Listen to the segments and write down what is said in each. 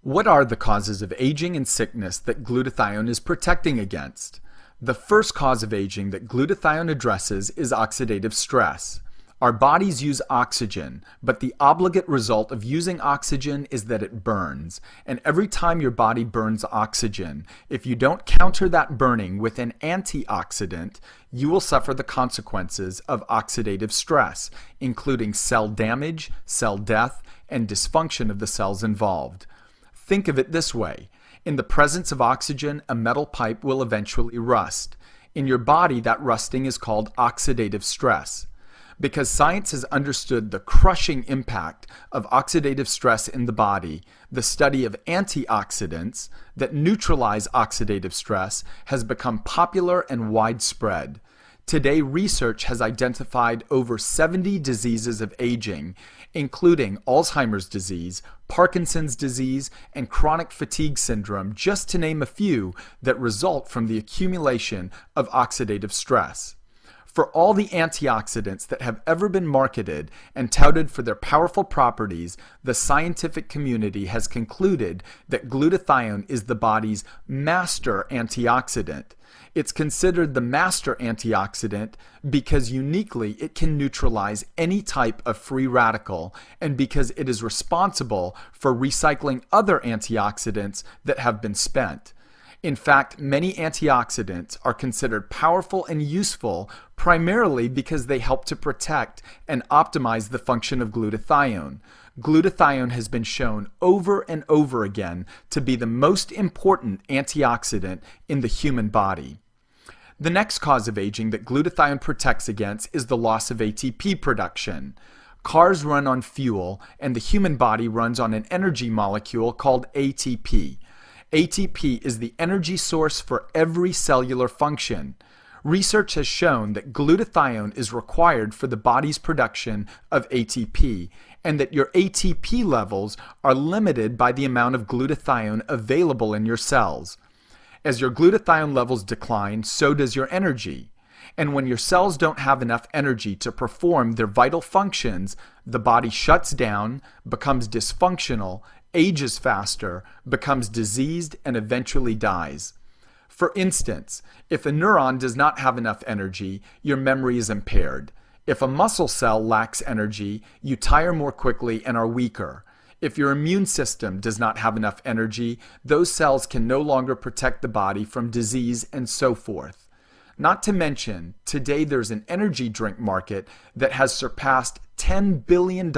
What are the causes of aging and sickness that glutathione is protecting against? The first cause of aging that glutathione addresses is oxidative stress. Our bodies use oxygen, but the obligate result of using oxygen is that it burns. And every time your body burns oxygen, if you don't counter that burning with an antioxidant, you will suffer the consequences of oxidative stress, including cell damage, cell death, and dysfunction of the cells involved. Think of it this way. In the presence of oxygen, a metal pipe will eventually rust. In your body, that rusting is called oxidative stress. Because science has understood the crushing impact of oxidative stress in the body, the study of antioxidants that neutralize oxidative stress has become popular and widespread. Today, research has identified over 70 diseases of aging, including Alzheimer's disease, Parkinson's disease, and chronic fatigue syndrome, just to name a few, that result from the accumulation of oxidative stress. For all the antioxidants that have ever been marketed and touted for their powerful properties, the scientific community has concluded that glutathione is the body's master antioxidant. It's considered the master antioxidant because uniquely it can neutralize any type of free radical and because it is responsible for recycling other antioxidants that have been spent. In fact, many antioxidants are considered powerful and useful primarily because they help to protect and optimize the function of glutathione. Glutathione has been shown over and over again to be the most important antioxidant in the human body. The next cause of aging that glutathione protects against is the loss of ATP production. Cars run on fuel, and the human body runs on an energy molecule called ATP. ATP is the energy source for every cellular function. Research has shown that glutathione is required for the body's production of ATP, and that your ATP levels are limited by the amount of glutathione available in your cells. As your glutathione levels decline, so does your energy. And when your cells don't have enough energy to perform their vital functions, the body shuts down, becomes dysfunctional, ages faster, becomes diseased, and eventually dies. For instance, if a neuron does not have enough energy, your memory is impaired. If a muscle cell lacks energy, you tire more quickly and are weaker. If your immune system does not have enough energy, those cells can no longer protect the body from disease and so forth. Not to mention, today there's an energy drink market that has surpassed $10 billion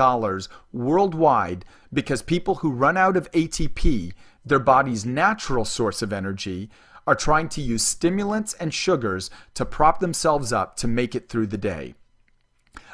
worldwide because people who run out of ATP, their body's natural source of energy, are trying to use stimulants and sugars to prop themselves up to make it through the day.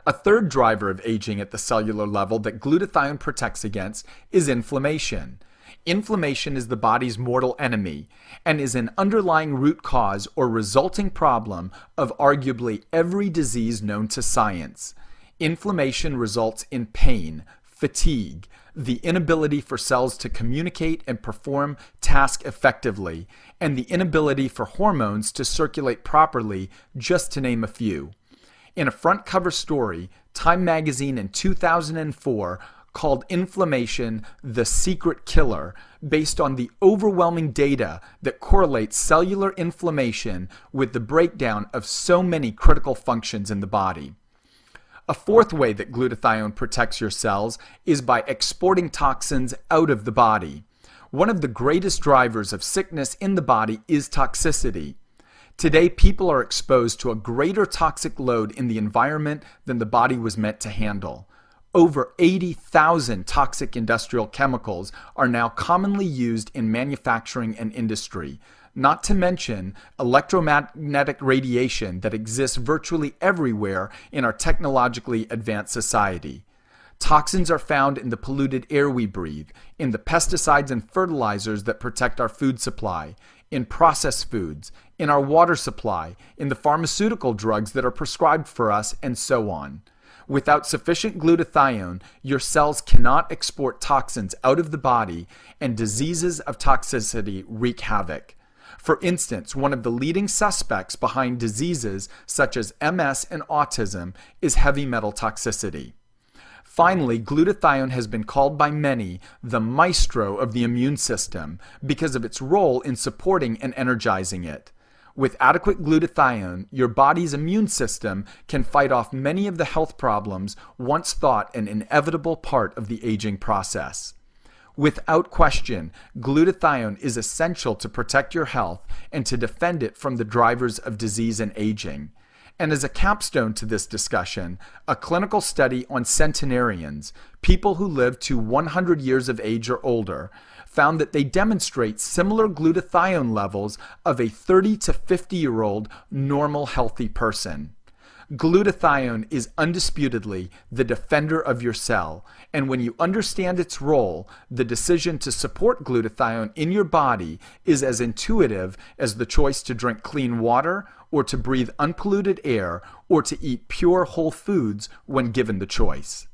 A third driver of aging at the cellular level that glutathione protects against is inflammation. Inflammation is the body's mortal enemy and is an underlying root cause or resulting problem of arguably every disease known to science. Inflammation results in pain, fatigue, the inability for cells to communicate and perform tasks effectively, and the inability for hormones to circulate properly, just to name a few. In a front cover story, Time magazine in 2004 called inflammation the secret killer, based on the overwhelming data that correlates cellular inflammation with the breakdown of so many critical functions in the body. A fourth way that glutathione protects your cells is by exporting toxins out of the body. One of the greatest drivers of sickness in the body is toxicity. Today, people are exposed to a greater toxic load in the environment than the body was meant to handle. Over 80,000 toxic industrial chemicals are now commonly used in manufacturing and industry, not to mention electromagnetic radiation that exists virtually everywhere in our technologically advanced society. Toxins are found in the polluted air we breathe, in the pesticides and fertilizers that protect our food supply, in processed foods, in our water supply, in the pharmaceutical drugs that are prescribed for us, and so on. Without sufficient glutathione, your cells cannot export toxins out of the body, and diseases of toxicity wreak havoc. For instance, one of the leading suspects behind diseases such as MS and autism is heavy metal toxicity. Finally, glutathione has been called by many the maestro of the immune system because of its role in supporting and energizing it. With adequate glutathione, your body's immune system can fight off many of the health problems once thought an inevitable part of the aging process. Without question, glutathione is essential to protect your health and to defend it from the drivers of disease and aging. And as a capstone to this discussion, a clinical study on centenarians, people who live to 100 years of age or older, found that they demonstrate similar glutathione levels of a 30 to 50-year-old normal healthy person. Glutathione is undisputedly the defender of your cell, and when you understand its role, the decision to support glutathione in your body is as intuitive as the choice to drink clean water or to breathe unpolluted air or to eat pure whole foods when given the choice.